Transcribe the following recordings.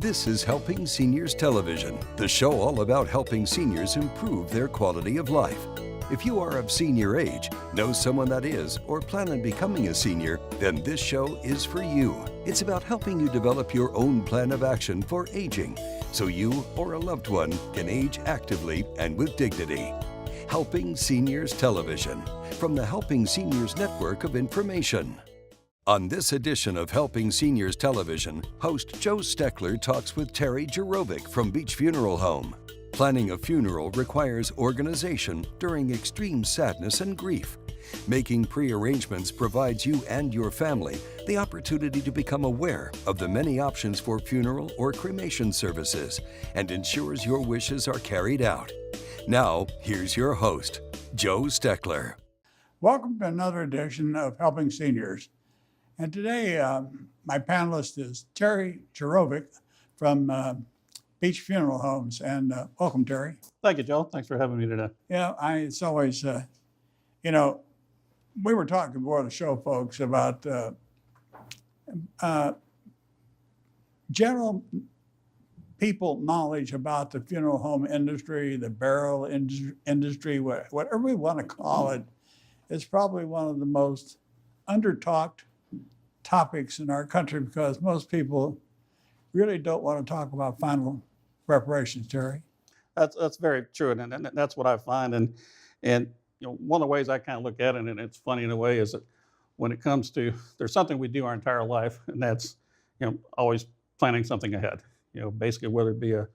This is Helping Seniors Television, the show all about helping seniors improve their quality of life. If you are of senior age, know someone that is, or plan on becoming a senior, then this show is for you. It's about helping you develop your own plan of action for aging, so you or a loved one can age actively and with dignity. Helping Seniors Television, from the Helping Seniors Network of Information. On this edition of Helping Seniors Television, host Joe Steckler talks with Terry Jurovcik from Beach Funeral Home. Planning a funeral requires organization during extreme sadness and grief. Making pre-arrangements provides you and your family the opportunity to become aware of the many options for funeral or cremation services and ensures your wishes are carried out. Now, here's your host, Joe Steckler. Welcome to another edition of Helping Seniors. And today, my panelist is Terry Jurovcik from Beach Funeral Homes. And welcome, Terry. Thank you, Joe. Thanks for having me today. Yeah, it's always, we were talking before the show, folks, about general people knowledge about the funeral home industry, the burial industry, whatever we want to call it. It's probably one of the most under-talked topics in our country because most people really don't want to talk about final preparations, Terry. That's very true, and that's what I find. And one of the ways I kind of look at it, and it's funny in a way, is that when it comes to there's something we do our entire life, and that's always planning something ahead. Basically whether it be a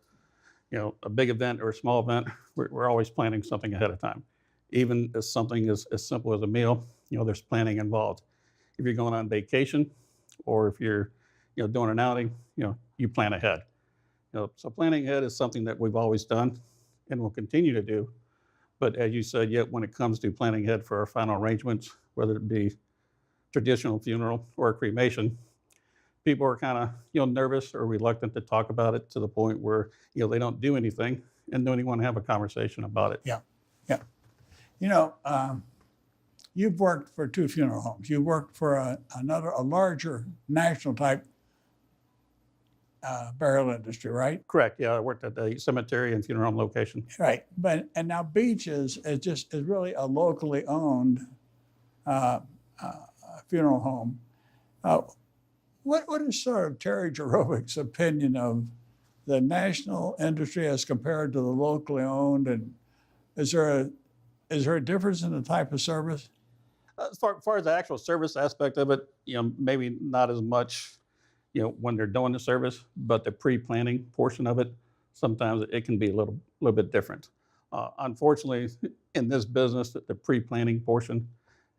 big event or a small event, we're always planning something ahead of time. Even as something as simple as a meal, there's planning involved. If you're going on vacation, or if you're doing an outing, you plan ahead. So planning ahead is something that we've always done and will continue to do. But as you said, yet when it comes to planning ahead for our final arrangements, whether it be traditional funeral or cremation, people are kind of nervous or reluctant to talk about it to the point where they don't do anything and don't even want to have a conversation about it. Yeah. You've worked for two funeral homes. You worked for a larger national type burial industry, right? Correct. Yeah, I worked at the cemetery and funeral home location. Right. And now Beach is really a locally owned funeral home. What is sort of Terry Jurovcik's opinion of the national industry as compared to the locally owned? And is there a difference in the type of service? As far as the actual service aspect of it, maybe not as much, when they're doing the service, but the pre-planning portion of it, sometimes it can be a little bit different. Unfortunately, in this business, the pre-planning portion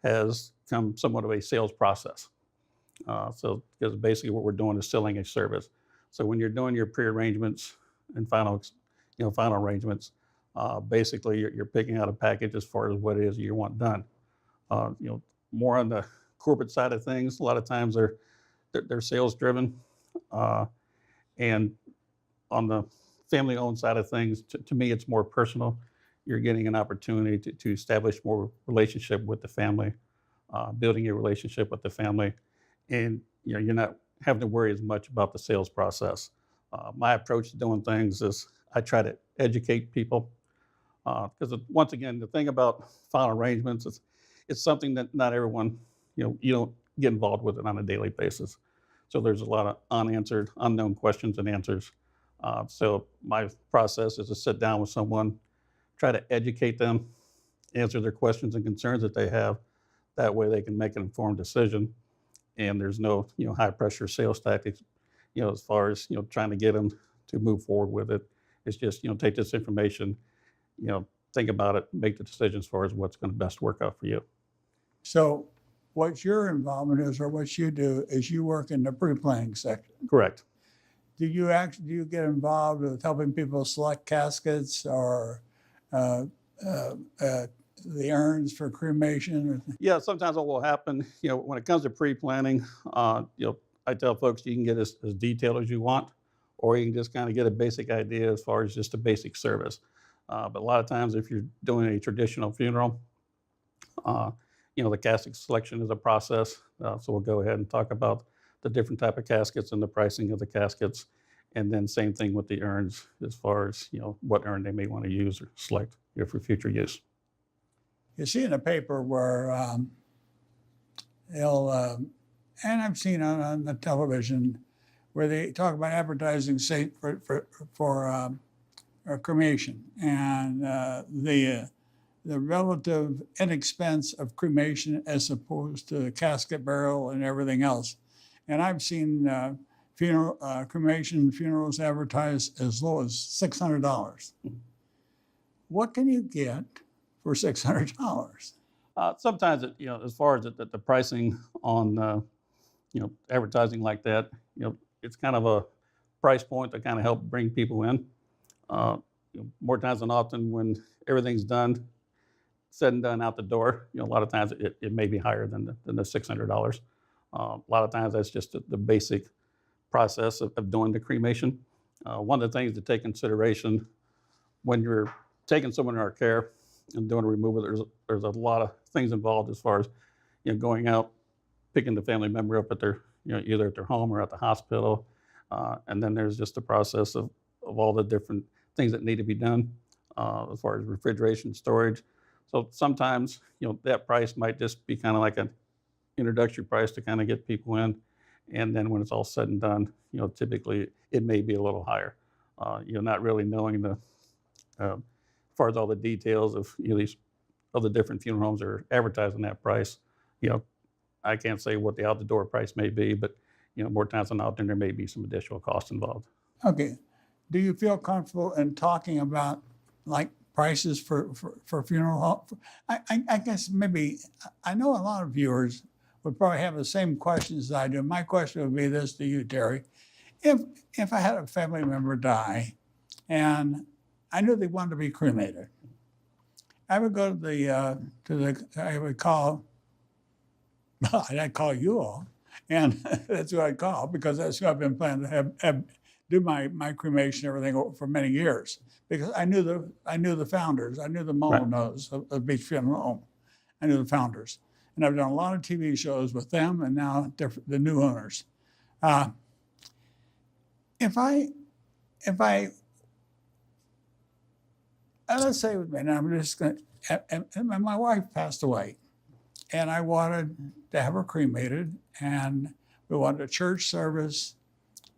has come somewhat of a sales process. So because basically what we're doing is selling a service. So when you're doing your pre-arrangements and final arrangements, basically you're picking out a package as far as what it is you want done. More on the corporate side of things, a lot of times they're sales driven, and on the family owned side of things, to me it's more personal. You're getting an opportunity to establish more relationship with the family, building a relationship with the family, and you're not having to worry as much about the sales process. My approach to doing things is I try to educate people, because once again, the thing about final arrangements is it's something that not everyone, you don't get involved with it on a daily basis. So there's a lot of unanswered, unknown questions and answers. So my process is to sit down with someone, try to educate them, answer their questions and concerns that they have. That way they can make an informed decision. And there's no, high pressure sales tactics, as far as, trying to get them to move forward with it. It's just, take this information, think about it, make the decision as far as what's going to best work out for you. So what your involvement is, or what you do, is you work in the pre-planning section. Correct. Do you get involved with helping people select caskets or the urns for cremation? Yeah, sometimes what will happen, when it comes to pre-planning, I tell folks you can get as detailed as you want, or you can just kind of get a basic idea as far as just a basic service. But a lot of times if you're doing a traditional funeral, the casket selection is a process. So we'll go ahead and talk about the different type of caskets and the pricing of the caskets. And then same thing with the urns as far as, what urn they may want to use or select, for future use. You see in the paper where they'll, and I've seen on the television where they talk about advertising, say, for cremation and the relative inexpense of cremation as opposed to casket, burial, and everything else. And I've seen cremation funerals advertised as low as $600. What can you get for $600? Sometimes, as far as the pricing on, advertising like that, it's kind of a price point to kind of help bring people in. More times than often when everything's done, said and done out the door, a lot of times it may be higher than the $600. A lot of times that's just the basic process of doing the cremation. One of the things to take consideration when you're taking someone in our care and doing a removal, there's a lot of things involved as far as going out, picking the family member up at their either at their home or at the hospital, and then there's just the process of all the different things that need to be done as far as refrigeration, storage. So sometimes that price might just be kind of like an introductory price to kind of get people in, and then when it's all said and done, typically it may be a little higher. Not really knowing as far as all the details of these of the different funeral homes that are advertising that price. I can't say what the out the door price may be, but more times than not, then there may be some additional costs involved. Okay. Do you feel comfortable in talking about like prices for funeral home? I guess maybe I know a lot of viewers would probably have the same questions as I do. My question would be this to you, Terry. If I had a family member die and I knew they wanted to be cremated, I would go I would call, I'd call you all, and that's who I'd call because that's who I've been planning to have do my cremation and everything for many years because I knew the founders. I knew the Molinos of Beach Funeral Home. I knew the founders. And I've done a lot of TV shows with them and now the new owners. If I let's say with me, and I'm just going to, and my wife passed away and I wanted to have her cremated and we wanted a church service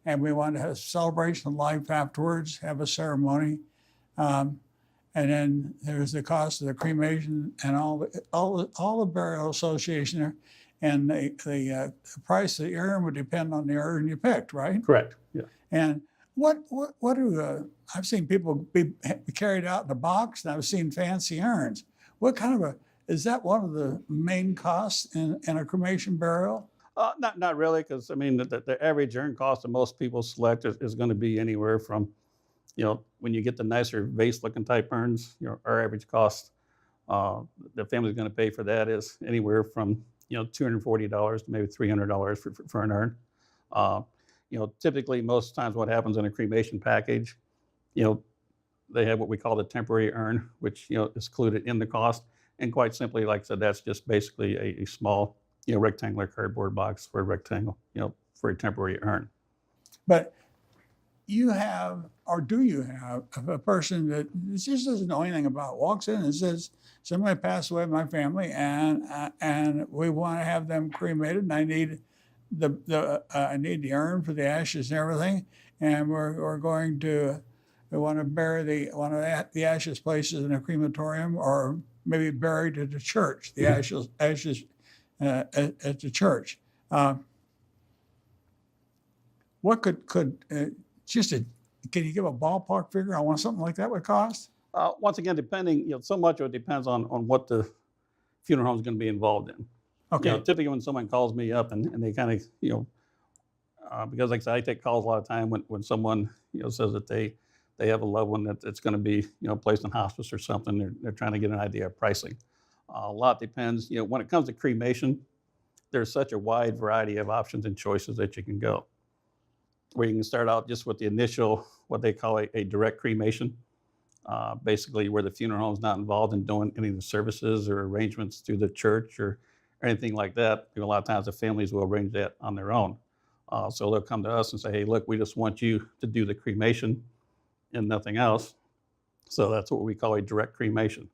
and we wanted to have a celebration of life afterwards, have a ceremony. And then there's the cost of the cremation and all the burial association, and the price of the urn would depend on the urn you picked, right? Correct. Yeah. And what do I've seen people be carried out in a box, and I've seen fancy urns. What kind of is that one of the main costs in a cremation burial? Not really, because I mean the average urn cost that most people select is going to be anywhere from, when you get the nicer vase-looking type urns, our average cost the family's going to pay for that is anywhere from $240 to maybe $300 for an urn. Typically most times what happens in a cremation package, they have what we call the temporary urn, which is included in the cost, and quite simply, like I said, that's just basically a small rectangular cardboard box for a rectangle, for a temporary urn. But you have, or do you have, a person that just doesn't know anything about, walks in and says, somebody passed away in my family and we want to have them cremated and I need the urn for the ashes and everything, and we want to bury one of the ashes places in a crematorium or maybe buried at the church, the ashes at the church. What can you give a ballpark figure on what something like that would cost? Once again, depending, so much of it depends on what the funeral home is going to be involved in. Okay. Typically when someone calls me up and they kind of, because like I said, I take calls a lot of time when someone, says that they have a loved one that's going to be, placed in hospice or something, they're trying to get an idea of pricing. A lot depends, when it comes to cremation, there's such a wide variety of options and choices that you can go. Where you can start out just with the initial, what they call a direct cremation, basically where the funeral home is not involved in doing any of the services or arrangements through the church or anything like that. A lot of times the families will arrange that on their own. So they'll come to us and say, hey, look, we just want you to do the cremation and nothing else. So that's what we call a direct cremation.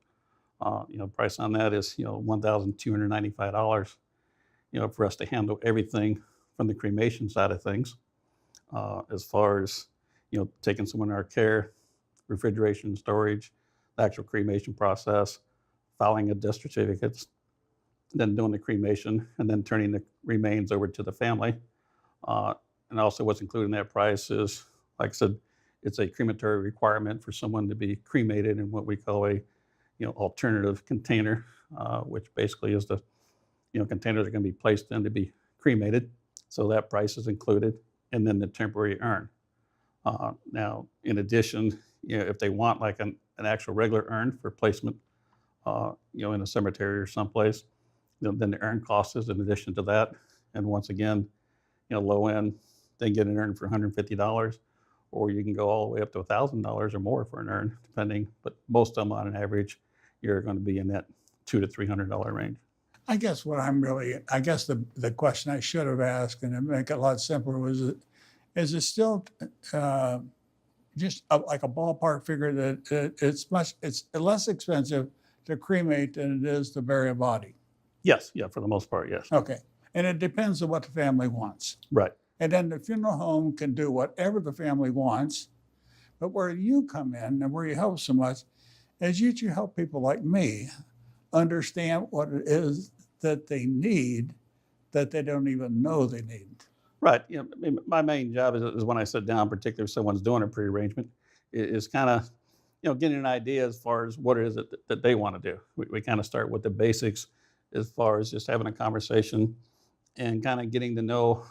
Price on that is, $1,295, for us to handle everything from the cremation side of things. As far as, taking someone in our care, refrigeration, storage, the actual cremation process, filing of death certificates, then doing the cremation, and then turning the remains over to the family. And also what's included in that price is, like I said, it's a crematory requirement for someone to be cremated in what we call a, alternative container, which basically is the, container they're going to be placed in to be cremated. So that price is included, and then the temporary urn. Now, in addition, if they want like an actual regular urn for placement, in a cemetery or someplace, then the urn cost is in addition to that. And once again, low end, they get an urn for $150, or you can go all the way up to $1,000 or more for an urn, depending. But most of them, on an average, you're going to be in that $200 to $300 range. I guess the question I should have asked, and to make it a lot simpler, was is it still just like a ballpark figure that it's less expensive to cremate than it is to bury a body? Yes, yeah, for the most part, yes. Okay. And it depends on what the family wants. Right. And then the funeral home can do whatever the family wants. But where you come in and where you help so much is you help people like me understand what it is that they need that they don't even know they need. Right. My main job is when I sit down, particularly if someone's doing a pre-arrangement, is kind of, getting an idea as far as what it is that they want to do. We kind of start with the basics as far as just having a conversation and kind of getting to know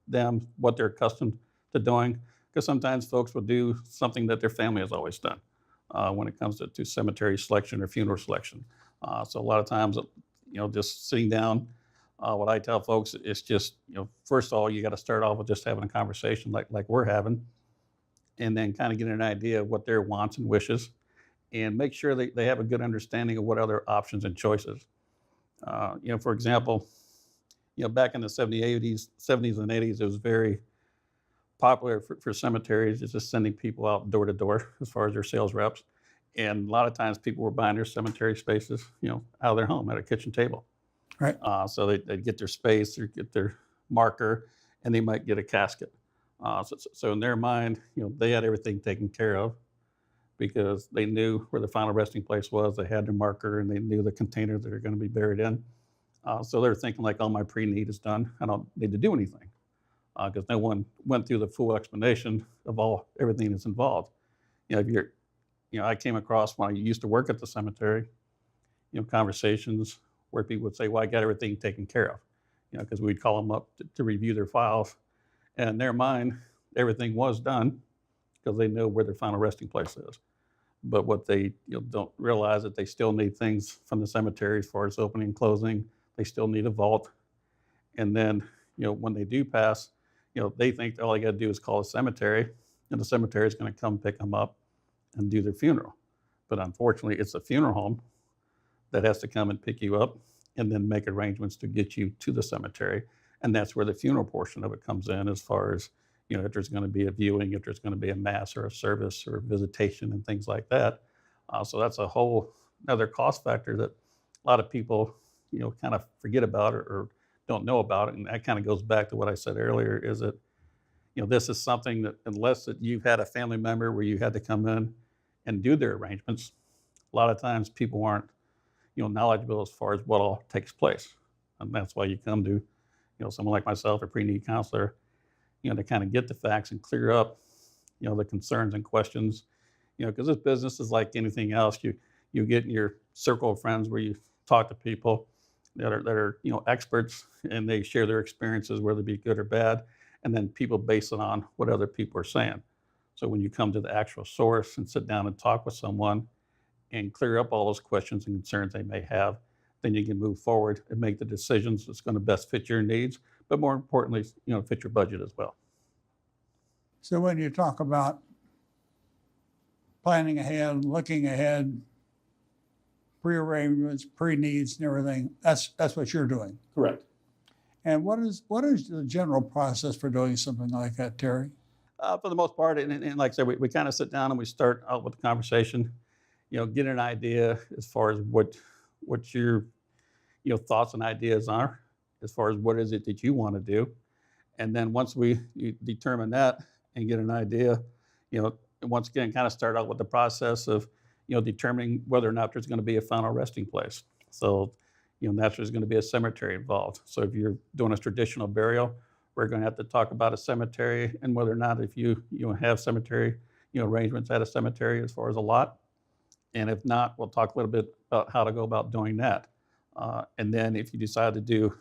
them, what they're accustomed to doing. Because sometimes folks will do something that their family has always done when it comes to cemetery selection or funeral selection. So a lot of times, just sitting down, what I tell folks is just, first of all, you got to start off with just having a conversation like we're having, and then kind of getting an idea of what their wants and wishes, and make sure they have a good understanding of what other options and choices. For example, back in the 70s and 80s, it was very popular for cemeteries just sending people out door to door as far as their sales reps. And a lot of times people were buying their cemetery spaces, out of their home at a kitchen table. Right. So they'd get their space, or get their marker, and they might get a casket. So in their mind, they had everything taken care of because they knew where the final resting place was. They had their marker, and they knew the container that they're going to be buried in. So they're thinking like, oh, my pre-need is done. I don't need to do anything because no one went through the full explanation of everything that's involved. I came across when I used to work at the cemetery, conversations where people would say, well, I got everything taken care of, because we'd call them up to review their files. And in their mind, everything was done because they know where their final resting place is. But what they don't realize that they still need things from the cemetery as far as opening and closing. They still need a vault. And then, when they do pass, they think all they got to do is call a cemetery, and the cemetery is going to come pick them up and do their funeral. But unfortunately, it's a funeral home that has to come and pick you up and then make arrangements to get you to the cemetery. And that's where the funeral portion of it comes in, as far as, if there's going to be a viewing, if there's going to be a mass or a service or a visitation and things like that. So that's a whole other cost factor that a lot of people, kind of forget about or don't know about it. And that kind of goes back to what I said earlier, is that, this is something that, unless that you've had a family member where you had to come in and do their arrangements, a lot of times people aren't, knowledgeable as far as what all takes place. And that's why you come to, someone like myself, a pre-need counselor, to kind of get the facts and clear up, the concerns and questions, because this business is like anything else. You get in your circle of friends where you talk to people that are experts, and they share their experiences, whether it be good or bad, and then people base it on what other people are saying. So when you come to the actual source and sit down and talk with someone and clear up all those questions and concerns they may have, then you can move forward and make the decisions that's going to best fit your needs, but more importantly, fit your budget as well. So when you talk about planning ahead, looking ahead, pre-arrangements, pre-needs and everything, that's what you're doing. Correct. And what is the general process for doing something like that, Terry? For the most part, and like I said, we kind of sit down and we start out with the conversation, get an idea as far as what your thoughts and ideas are, as far as what is it that you want to do. And then once you determine that and get an idea, once again, kind of start out with the process of, determining whether or not there's going to be a final resting place. So, naturally there's going to be a cemetery involved. So if you're doing a traditional burial, we're going to have to talk about a cemetery and whether or not if you have cemetery, arrangements at a cemetery as far as a lot. And if not, we'll talk a little bit about how to go about doing that. And then if you decide to do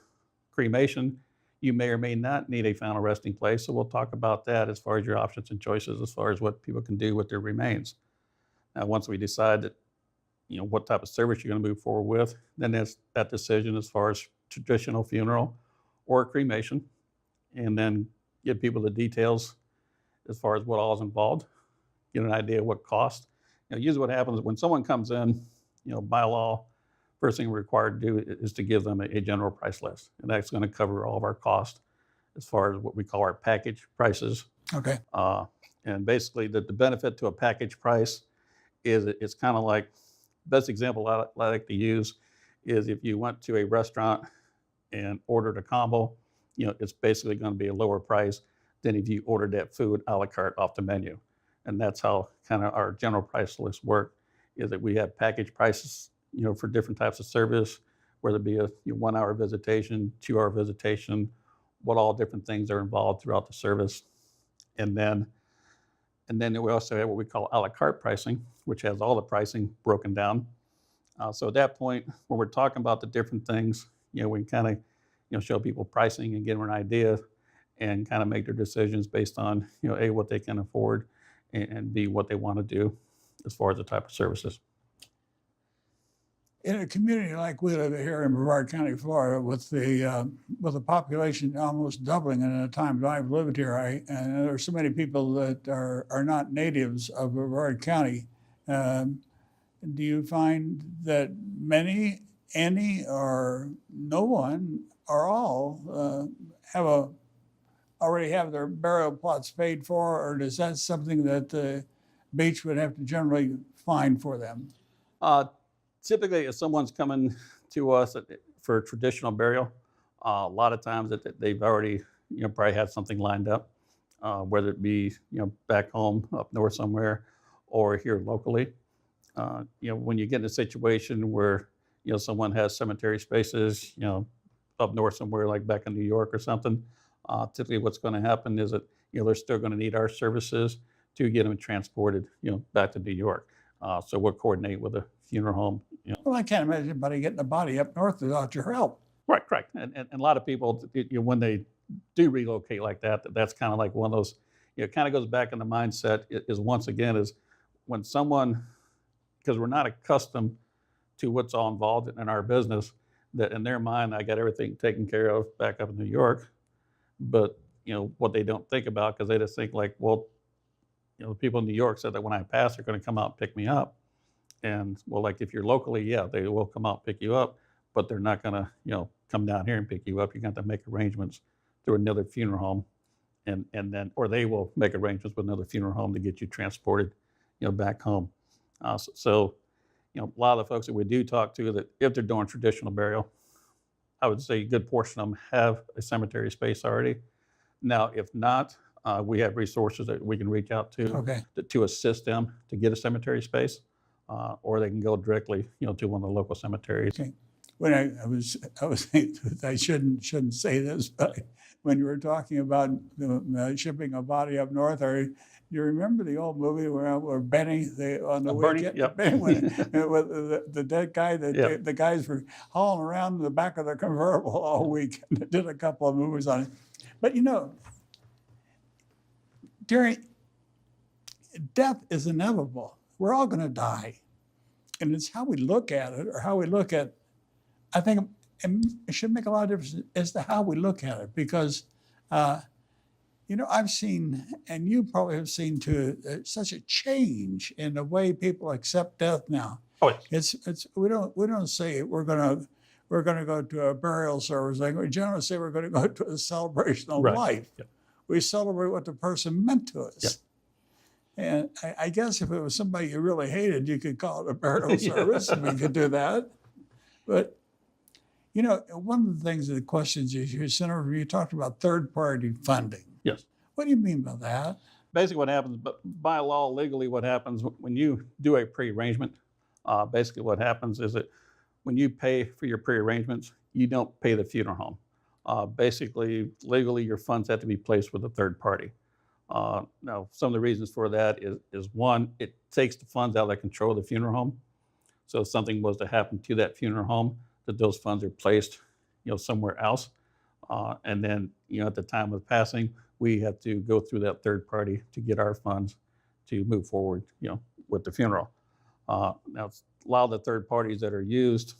cremation, you may or may not need a final resting place. So we'll talk about that as far as your options and choices, as far as what people can do with their remains. Now, once we decide that, what type of service you're going to move forward with, then there's that decision as far as traditional funeral or cremation, and then give people the details as far as what all is involved, get an idea of what cost. Usually what happens when someone comes in, by law, first thing we're required to do is to give them a general price list. And that's going to cover all of our costs as far as what we call our package prices. Okay. And basically the benefit to a package price is it's kind of like, best example I like to use is if you went to a restaurant and ordered a combo, it's basically going to be a lower price than if you ordered that food a la carte off the menu. And that's how kind of our general price list work, is that we have package prices, for different types of service, whether it be a 1 hour visitation, 2 hour visitation, what all different things are involved throughout the service. And then we also have what we call a la carte pricing, which has all the pricing broken down. So at that point, when we're talking about the different things, we can kind of, show people pricing and give them an idea and kind of make their decisions based on, A, what they can afford, and B, what they want to do as far as the type of services. In a community like we live here in Brevard County, Florida, with the population almost doubling in the time that I've lived here, and there are so many people that are not natives of Brevard County. Do you find that many, any, or no one, or all already have their burial plots paid for, or is that something that the beach would have to generally find for them? Typically, if someone's coming to us for traditional burial, a lot of times that they've already, probably had something lined up, whether it be, back home up north somewhere or here locally. When you get in a situation where, someone has cemetery spaces, up north somewhere like back in New York or something, typically what's going to happen is that, they're still going to need our services to get them transported, back to New York. So we'll coordinate with a funeral home. Well, I can't imagine anybody getting a body up north without your help. Right, correct. And a lot of people, when they do relocate like that, that's kind of like one of those, it kind of goes back in the mindset is once again is when someone, because we're not accustomed to what's all involved in our business, that in their mind, I got everything taken care of back up in New York. But, what they don't think about, because they just think like, well, the people in New York said that when I pass, they're going to come out and pick me up. And well, like if you're locally, yeah, they will come out and pick you up, but they're not going to, come down here and pick you up. You're going to have to make arrangements through another funeral home, and then, or they will make arrangements with another funeral home to get you transported, back home. So, a lot of the folks that we do talk to, that if they're doing traditional burial, I would say a good portion of them have a cemetery space already. Now, if not, we have resources that we can reach out to to assist them to get a cemetery space, or they can go directly, to one of the local cemeteries. Okay. When I was I shouldn't say this, but when you were talking about shipping a body up north, or you remember the old movie where Benny on the weekend, yep. Benny, with the dead guy, the guys were hauling around in the back of the convertible all week. Did a couple of movies on it, but Terry, death is inevitable. We're all going to die. And it's how we look at it, or how we look at, I think it should make a lot of difference as to how we look at it. Because, I've seen, and you probably have seen too, such a change in the way people accept death now. Oh, We don't say we're going we're going to go to a burial service, like we generally say we're going to go to a celebration of Right. life. Yep. We celebrate what the person meant to us. Yep. And I guess if it was somebody you really hated, you could call it a burial service, and we could do that. But, you know, one of the things, the questions you sent over, you talked about third-party funding. Yes. What do you mean by that? Basically what happens, but by law, legally, what happens when you do a pre-arrangement, basically what happens is that when you pay for your pre-arrangements, you don't pay the funeral home. Basically, legally, your funds have to be placed with a third party. Now, some of the reasons for that is one, it takes the funds out of the control of the funeral home. So if something was to happen to that funeral home, that those funds are placed, somewhere else. And then, at the time of passing, we have to go through that third party to get our funds to move forward, with the funeral. Now, a lot of the third parties that are used,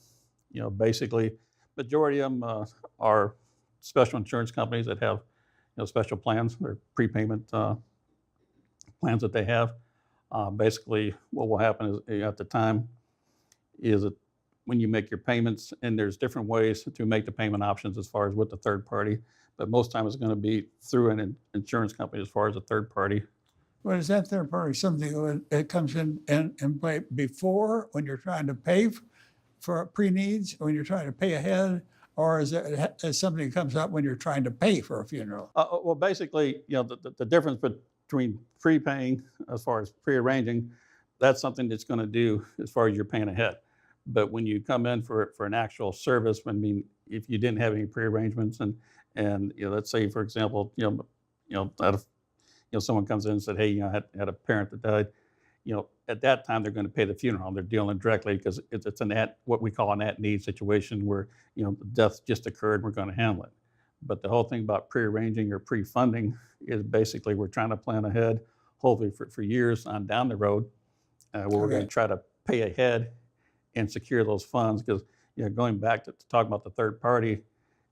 basically, majority of them are special insurance companies that have, special plans or prepayment plans that they have. Basically, what will happen is at the time is that when you make your payments, and there's different ways to make the payment options as far as with the third party, but most times it's going to be through an insurance company as far as a third party. What is that third party? Something that comes in and play before when you're trying to pay for pre-needs, when you're trying to pay ahead, or is it something that comes up when you're trying to pay for a funeral? Well, basically, the difference between prepaying as far as pre-arranging, that's something that's going to do as far as you're paying ahead. But when you come in for an actual service, I mean, if you didn't have any pre-arrangements and let's say, for example, someone comes in and said, hey, I had a parent that died, at that time they're going to pay the funeral home. They're dealing directly because it's what we call an at-need situation where, the death just occurred, we're going to handle it. But the whole thing about pre-arranging or pre-funding is basically we're trying to plan ahead, hopefully for years on down the road, where we're going to try to pay ahead and secure those funds. Because going back to talk about the third party,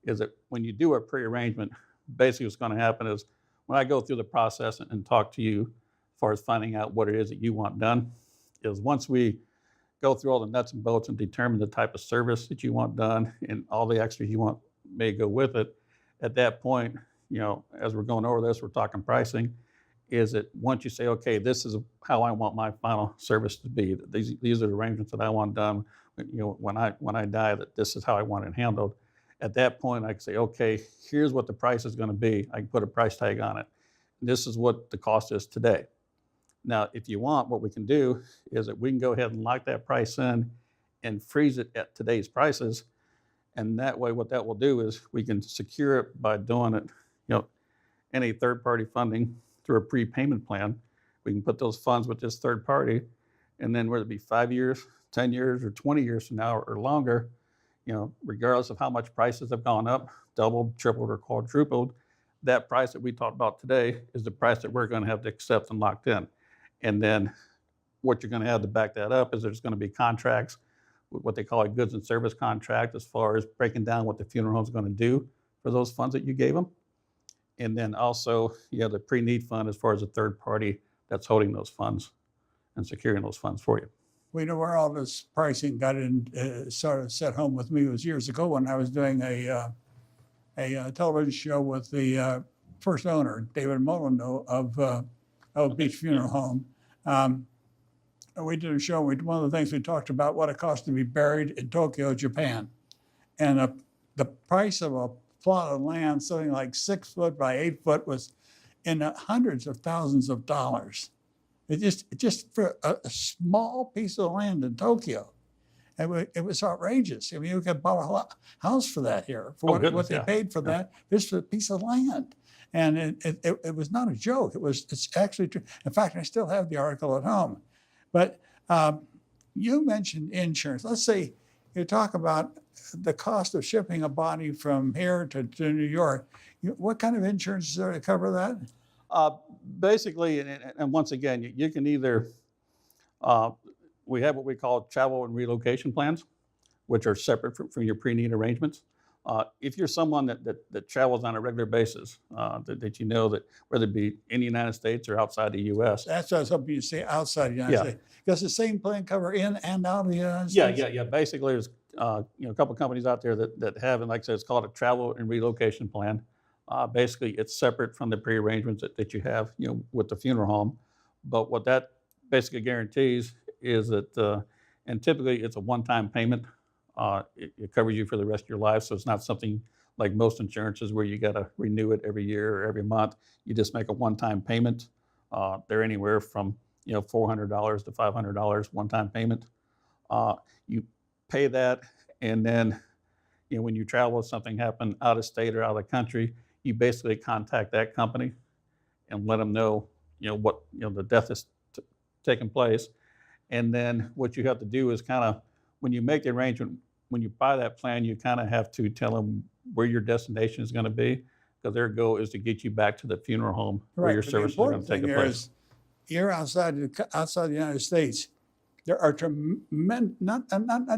is that when you do a pre-arrangement, basically what's going to happen is when I go through the process and talk to you as far as finding out what it is that you want done, is once we go through all the nuts and bolts and determine the type of service that you want done and all the extras you want may go with it, at that point, as we're going over this, we're talking pricing, is that once you say, okay, this is how I want my final service to be, these are the arrangements that I want done, when I die, that this is how I want it handled. At that point, I can say, okay, here's what the price is going to be. I can put a price tag on it. This is what the cost is today. Now, if you want, what we can do is that we can go ahead and lock that price in and freeze it at today's prices. And that way, what that will do is we can secure it by doing it, any third-party funding through a prepayment plan. We can put those funds with this third party, and then whether it be 5 years, 10 years, or 20 years from now or longer, regardless of how much prices have gone up, doubled, tripled, or quadrupled, that price that we talked about today is the price that we're going to have to accept and locked in. And then what you're going to have to back that up is there's going to be contracts, what they call a goods and service contract, as far as breaking down what the funeral home is going to do for those funds that you gave them. And then also you have the pre-need fund as far as a third party that's holding those funds and securing those funds for you. We know where all this pricing got in, sort of set home with me was years ago when I was doing a television show with the first owner, David Molyneux of Beach Funeral Home. We did a show. One of the things we talked about what it cost to be buried in Tokyo, Japan, and the price of a plot of land, something like 6 foot by 8 foot, was in the hundreds of thousands of dollars. It just for a small piece of land in Tokyo, it was outrageous. I mean, you could buy a house for that here, for what they paid for that, just for a piece of land. And it was not a joke. It's actually true. In fact, I still have the article at home. But you mentioned insurance. Let's say you talk about the cost of shipping a body from here to New York. What kind of insurance is there to cover that? Basically, and once again, you can either, we have what we call travel and relocation plans, which are separate from your pre-need arrangements. If you're someone that travels on a regular basis, that that whether it be in the United States or outside the U.S. That's something you say outside the United States. Does the same plan cover in and out of the United States? Yeah. Basically, there's a couple companies out there that have, and like I said, it's called a travel and relocation plan. Basically, it's separate from the pre-arrangements that you have, with the funeral home. But what that basically guarantees is that, and typically it's a one-time payment. It covers you for the rest of your life, so it's not something like most insurances where you got to renew it every year or every month. You just make a one-time payment. They're anywhere from $400 to $500 one-time payment. You pay that, and then when you travel, if something happened out of state or out of the country, you basically contact that company and let them know what the death is taking place. And then what you have to do is kind of, when you make the arrangement, when you buy that plan, you kind of have to tell them where your destination is going to be, because their goal is to get you back to the funeral home where your service is going to take place. You're outside the United States. There are not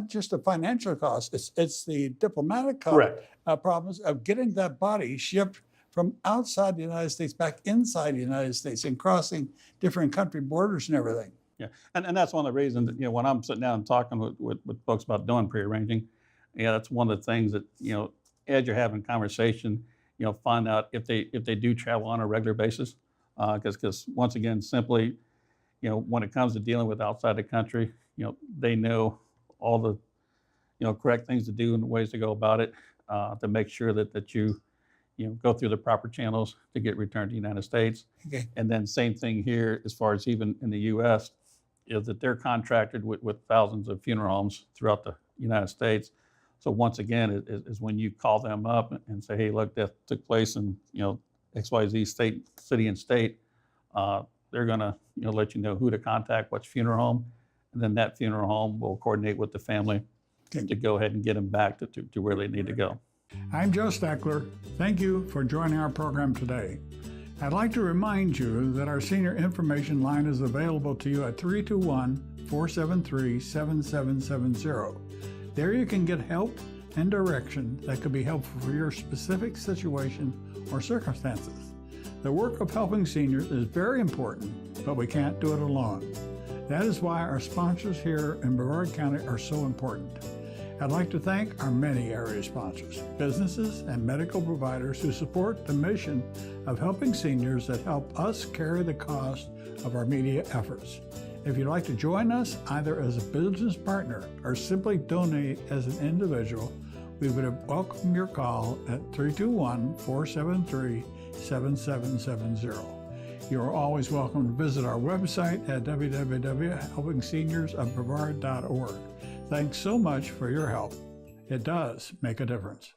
just the financial costs, it's the diplomatic problems of getting that body shipped from outside the United States back inside the United States and crossing different country borders and everything. Yeah, and that's one of the reasons that, when I'm sitting down and talking with folks about doing pre-arranging, that's one of the things that, as you're having conversation, find out if they do travel on a regular basis, because once again, simply, when it comes to dealing with outside the country, they know all the, correct things to do and ways to go about it, to make sure that you go through the proper channels to get returned to the United States. Okay. And then same thing here, as far as even in the U.S., is that they're contracted with thousands of funeral homes throughout the United States. So once again, is when you call them up and say, hey, look, death took place in XYZ city and state, they're gonna let you know who to contact, which funeral home, and then that funeral home will coordinate with the family to go ahead and get them back to where they need to go. I'm Joe Steckler. Thank you for joining our program today. I'd like to remind you that our senior information line is available to you at 321-473-7770. There you can get help and direction that could be helpful for your specific situation or circumstances. The work of helping seniors is very important, but we can't do it alone. That is why our sponsors here in Brevard County are so important. I'd like to thank our many area sponsors, businesses, and medical providers who support the mission of helping seniors that help us carry the cost of our media efforts. If you'd like to join us either as a business partner or simply donate as an individual, we would welcome your call at 321-473-7770. You are always welcome to visit our website at www.helpingseniorsofbrevard.org. Thanks so much for your help. It does make a difference.